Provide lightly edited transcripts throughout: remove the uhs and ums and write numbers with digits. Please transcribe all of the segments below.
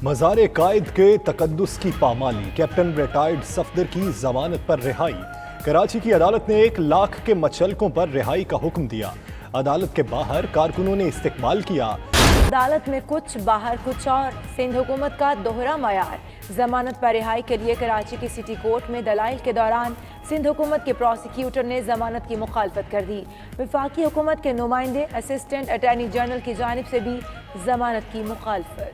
मज़ार कायद के तकद्दुस की पामाली, कैप्टन रिटायर्ड सफदर की जमानत पर रिहाई। कराची की अदालत ने 1 लाख के मचलकों पर रिहाई का हुक्म दिया। अदालत के बाहर कारकुनों ने इस्तेकबाल किया। अदालत में कुछ, बाहर कुछ और। सिंध हुकूमत का दोहरा मयार। जमानत पर रिहाई के लिए कराची की सिटी कोर्ट में दलाइल के दौरान सिंध हुकूमत के प्रोसिक्यूटर ने जमानत की मुखालफत कर दी। वफाकी हुकूमत के नुमाइंदे असिस्टेंट अटॉर्नी जनरल की जानिब से भी जमानत की मुखालफत।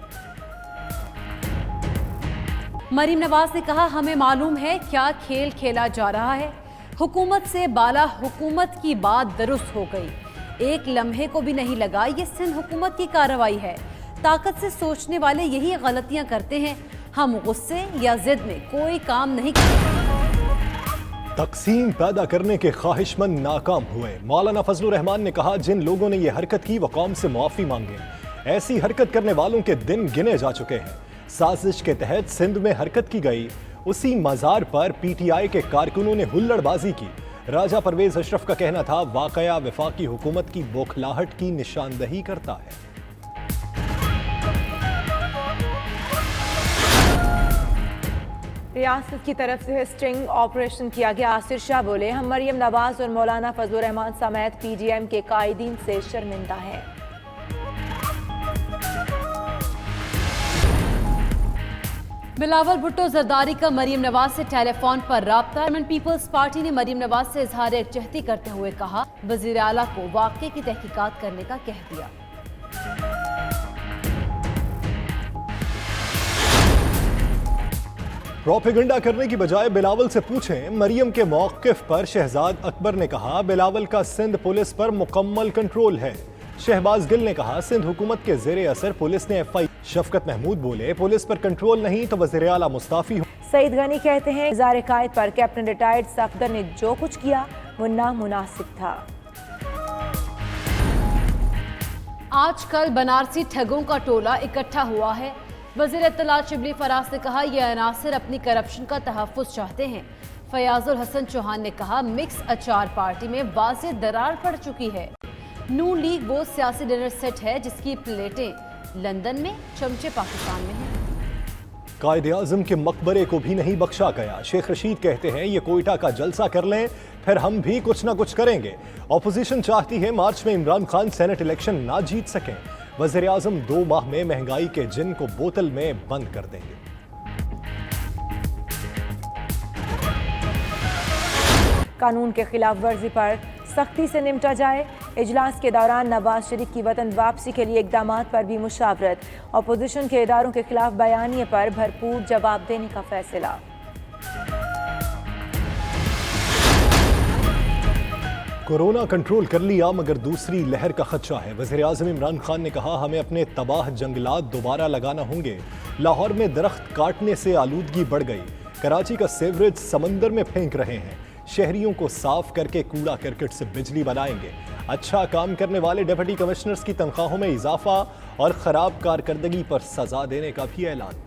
मरीम नवाज ने कहा, हमें मालूम है क्या खेल खेला जा रहा है। हुकूमत से बाला हुकूमत की बात दुरुस्त हो गई। एक लम्हे को भी नहीं लगा ये सिंध हुकूमत की कार्रवाई है। ताकत से सोचने वाले यही गलतियां करते हैं। हम गुस्से या जिद में कोई काम नहीं करते। तकसीम पैदा करने के ख्वाहिशमंद नाकाम हुए। मौलाना फजलुर रहमान ने कहा, जिन लोगों ने यह हरकत की वो कौम से मुआफी मांगे। ऐसी हरकत करने वालों के दिन गिने जा चुके हैं। साजिश के तहत सिंध में हरकत की गई। उसी मज़ार पर पीटीआई के कारकुनों ने हुल्लड़बाजी की। राजा परवेज अशरफ का कहना था, वाकया वफाकी हुकूमत की बौखलाहट की निशानदही करता है। रियासत की तरफ से स्ट्रिंग ऑपरेशन किया गया। आसिर शाह बोले, हम मरियम नवाज और मौलाना फजलुर रहमान समेत पीडीएम के कायदीन से शर्मिंदा हैं। बिलावल भुट्टो जरदारी का मरीम नवाज से टेलीफोन पर राब्ता। पीपल्स पार्टी ने मरीम नवाज से इजहार यकजहती करते हुए कहा, वजीर आला को वाक़े की तहकीकात करने का कह दिया। प्रोपेगेंडा करने की बजाय बिलावल से पूछें। मरियम के मौक़िफ़ पर शहजाद अकबर ने कहा, बिलावल का सिंध पुलिस पर मुकम्मल कंट्रोल है। शहबाज गिल ने कहा, सिंध हुकूमत के ज़ेरे असर पुलिस ने FI। शफकत महमूद बोले, पुलिस पर कंट्रोल नहीं तो वज़ीर आला मुस्ताफी हो। सईद गनी कहते हैं, मज़ार कायद पर कैप्टन रिटायर्ड सफदर ने जो कुछ किया वो नामुनासिब था। आजकल बनारसी ठगों का टोला इकट्ठा हुआ है। वज़ीर इत्तलात शिबली फराज ने कहा, यह अनासिर अपनी करप्शन का तहफ़्फ़ुज़ चाहते हैं। फयाजुल हसन चौहान ने कहा, मिक्स अचार पार्टी में वाज़ेह दरार पड़ चुकी है। नून लीग वो सियासी डिनर सेट है जिसकी प्लेटें लंदन में, चमचे पाकिस्तान में हैं। कायदे आज़म के मकबरे को भी नहीं बख्शा गया। शेख रशीद कहते हैं, ये कोयटा का जलसा कर लें फिर हम भी कुछ ना कुछ करेंगे। अपोजिशन चाहती है मार्च में इमरान खान सेनेट इलेक्शन ना जीत सकें। वज़ीर आज़म 2 माह में महंगाई के जिन को बोतल में बंद कर देंगे। कानून के खिलाफ वर्जी पर सख्ती से निपटा जाए। इजलास के दौरान नवाज शरीफ की वतन वापसी के लिए इकदामात पर भी मुशावरत। अपोजिशन के इदारों के खिलाफ बयानिए पर भरपूर जवाब देने का फैसला। कोरोना कंट्रोल कर लिया मगर दूसरी लहर का खदशा है। वज़ीर आज़म इमरान खान ने कहा, हमें अपने तबाह जंगलात दोबारा लगाना होंगे। लाहौर में दरख्त काटने से आलूदगी बढ़ गई। कराची का सीवरेज समंदर में फेंक रहे हैं। शहरियों को साफ करके कूड़ा करकट से बिजली बनाएंगे। अच्छा काम करने वाले डिप्टी कमिश्नर्स की तनख्वाहों में इजाफा और खराब कारकर्दगी पर सजा देने का भी ऐलान।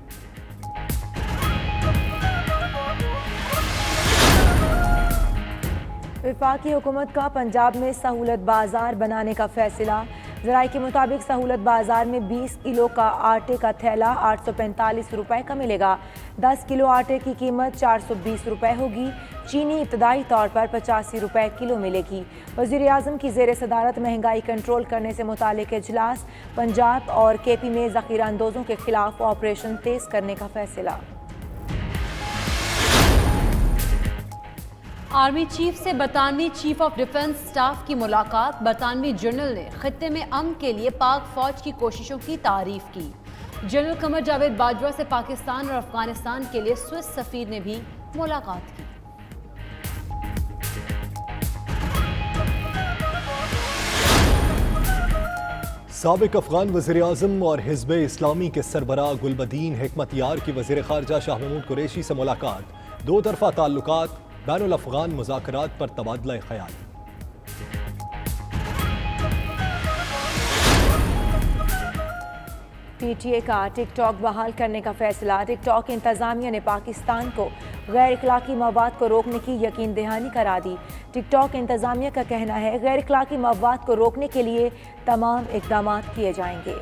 वफाकी हुकूमत का पंजाब में सहूलत बाजार बनाने का फैसला। ज़राए के मुताबिक सहूलत बाजार में 20 किलो का आटे का थैला 845 रुपए का मिलेगा। 10 किलो आटे की कीमत 420 रुपए होगी। चीनी इब्तदाई तौर पर 85 रुपए किलो मिलेगी। वज़ीर आज़म की ज़ेर सदारत महंगाई कंट्रोल करने से मुतालिक इजलास। पंजाब और KP में ज़ख़ीरा अंदोज़ों के खिलाफ ऑपरेशन तेज़ करने का फैसला। आर्मी चीफ से बरतानवी चीफ ऑफ डिफेंस स्टाफ की मुलाकात। बरतानवी जनरल ने खित्ते में अमन के लिए पाक फौज की कोशिशों की तारीफ की। जनरल कमर जावेद बाजवा से पाकिस्तान और अफगानिस्तान के लिए स्विस सफीर ने भी मुलाकात की। साबिक अफगान वज़ीर आज़म और हिज़्ब इस्लामी के सरबराह गुलबदीन हिकमतयार की वज़ीर ख़ारजा शाह महमूद कुरैशी से मुलाकात। 2 तरफ़ा ताल्लुकात, बैनुल अफ़गान मुज़ाकरात पर तबादला ख़याल। PTA का टिकटॉक बहाल करने का फैसला। टिकटॉक इंतज़ामिया ने पाकिस्तान को गैर इखलाकी मवाद को रोकने की यकीन दहानी करा दी। टिकटॉक इंतज़ामिया का कहना है, गैर इखलाकी मवाद को रोकने के लिए तमाम इक़दामात किए जाएंगे।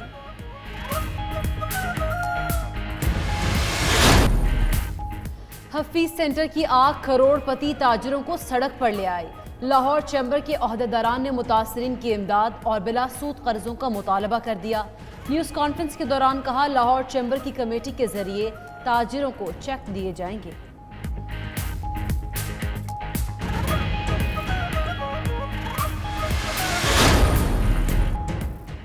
हफीज सेंटर की आग करोड़पति ताजिरों को सड़क पर ले आई। लाहौर चैम्बर के ओहदेदारान ने मुतासरीन की इमदाद और बिला सूद कर्जों का मुतालबा कर दिया। न्यूज़ कॉन्फ्रेंस के दौरान कहा, लाहौर चैम्बर की कमेटी के जरिए ताजिरों को चेक दिए जाएंगे।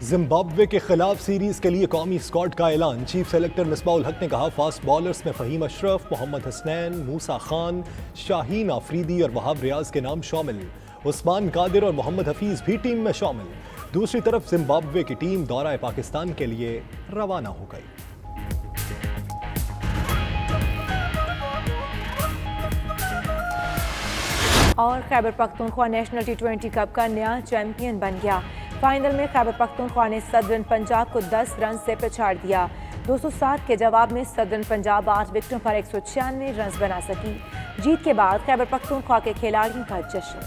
जिम्बाब्वे के खिलाफ सीरीज के लिए कौमी स्क्वाड का ऐलान। चीफ सेलेक्टर मिसबाउल हक ने कहा, फास्ट बॉलर्स में फहीम अशरफ, मोहम्मद हसनैन, मूसा खान, शाहीन आफरीदी और वहाब रियाज के नाम शामिल। उस्मान कादिर और मोहम्मद हफीज भी टीम में शामिल। दूसरी तरफ जिम्बाब्वे की टीम दौरा पाकिस्तान के लिए रवाना हो गई। और Khyber Pakhtunkhwa national T20 cup का नया चैंपियन बन गया। फाइनल में खैबर पख्तूनख्वा ने सदर्न पंजाब को 10 रन से पछाड़ दिया। 207 के जवाब में सदर्न पंजाब 8 विकेटों पर 196 रन बना सकी। जीत के बाद खैबर पख्तूनख्वा के खिलाड़ियों का जश्न।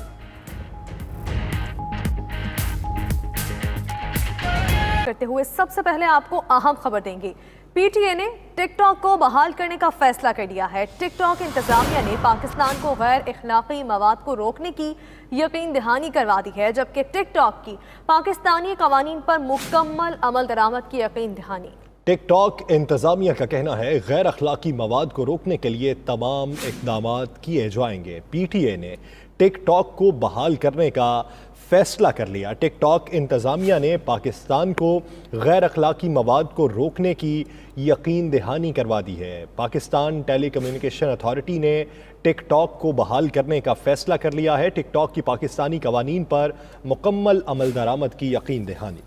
करते हुए सबसे पहले आपको अहम खबर देंगे। पीटीए ने टिकटॉक को बहाल करने का फैसला कर लिया है। टिकटॉक इंतजामिया ने पाकिस्तान को गैर इखलाकी मवाद को रोकने की यकीन दहानी करवा दी है, जबकि टिकटॉक की पाकिस्तानी कवानीन पर मुकम्मल अमल दरामद की यकीन दहानी। टिकटॉक इंतजामिया का कहना है, गैर अखलाकी मवाद को रोकने के लिए तमाम इकदाम किए जाएंगे। पीटीए ने टिकटॉक को बहाल करने का फैसला कर लिया। टिकटॉक इंतजामिया ने पाकिस्तान को गैर अखलाकी मवाद को रोकने की यकीन दहानी करवा दी है। पाकिस्तान टेली कम्युनिकेशन अथॉरिटी ने टिकटॉक को बहाल करने का फैसला कर लिया है। टिकटॉक की पाकिस्तानी कवानीन पर मुकम्मल अमल दरामद की यकीन दहानी।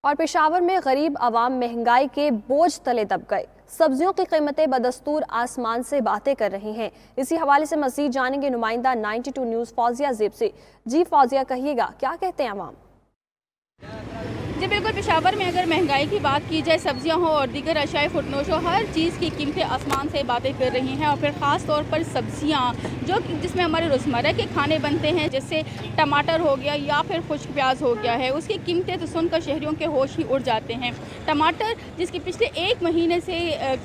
और पेशावर में गरीब आवाम महंगाई के बोझ तले दब गए। सब्जियों की कीमतें बदस्तूर आसमान से बातें कर रही हैं। इसी हवाले से मजीद जानेंगे नुमाइंदा 92 न्यूज़ फौजिया ज़ेब से। जी फौजिया, कहिएगा क्या कहते हैं अवाम? जी बिल्कुल, पेशावर में अगर महंगाई की बात की जाए, सब्जियां हो और दीगर अशाए फुटनोश हो, हर चीज़ की कीमतें आसमान से बातें कर रही हैं। और फिर ख़ास तौर पर सब्जियां जो जिसमें हमारे रोज़मर्रा के खाने बनते हैं, जैसे टमाटर हो गया या फिर खुश्क प्याज हो गया है, उसकी कीमतें तो सुनकर शहरियों के होश ही उड़ जाते हैं। टमाटर जिसकी पिछले 1 महीने से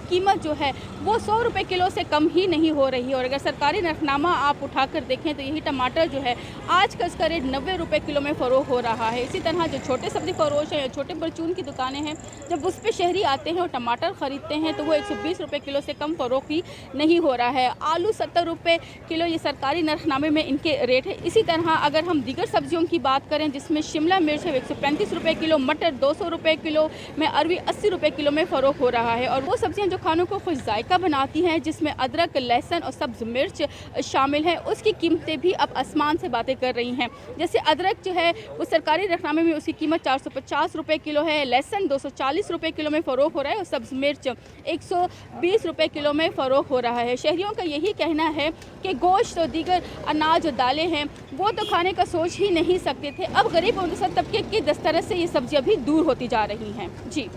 कीमत जो है वो 100 रुपये किलो से कम ही नहीं हो रही। और अगर सरकारी नरखनामा आप उठा कर देखें तो यही टमाटर जो है आज का इसका रेट 90 रुपये किलो में फ़रोख्त हो रहा है। इसी तरह जो छोटे सब्ज़ी फरोश या छोटे परचून की दुकानें हैं, जब उस पे शहरी आते हैं और टमाटर ख़रीदते हैं तो वो 120 रुपये किलो से कम फ़रोख्त ही नहीं हो रहा है। आलू 70 रुपये किलो ये सरकारी नरखनामे में इनके रेट है। इसी तरह अगर हम दीगर सब्जियों की बात करें, जिसमें शिमला मिर्च है 135 रुपये किलो, मटर 200 रुपये किलो में, अरवी 80 रुपये किलो में फ़रोख्त हो रहा है। और वो सब्जियाँ जो खानों को खुश जायका बनाती हैं, जिसमें अदरक, लहसुन और सब्ज़ मिर्च शामिल है, उसकी कीमतें भी अब आसमान से बातें कर रही हैं। जैसे अदरक जो है वो सरकारी नरखनामे में उसकी कीमत 450 रुपये किलो है, लहसुन 240 रुपये किलो में फ़रोख्त हो रहा है और सब्ज़ मिर्च 120 रुपये किलो में फ़रोख्त हो रहा है। शहरियों का यही कहना है कि गोश्त और दीगर अनाज और दालें हैं वो तो खाने का सोच ही नहीं सकते थे। अब गरीब और मुतवस्सित तबके की दस्तरस से ये सब्जियां भी दूर होती जा रही हैं। जी।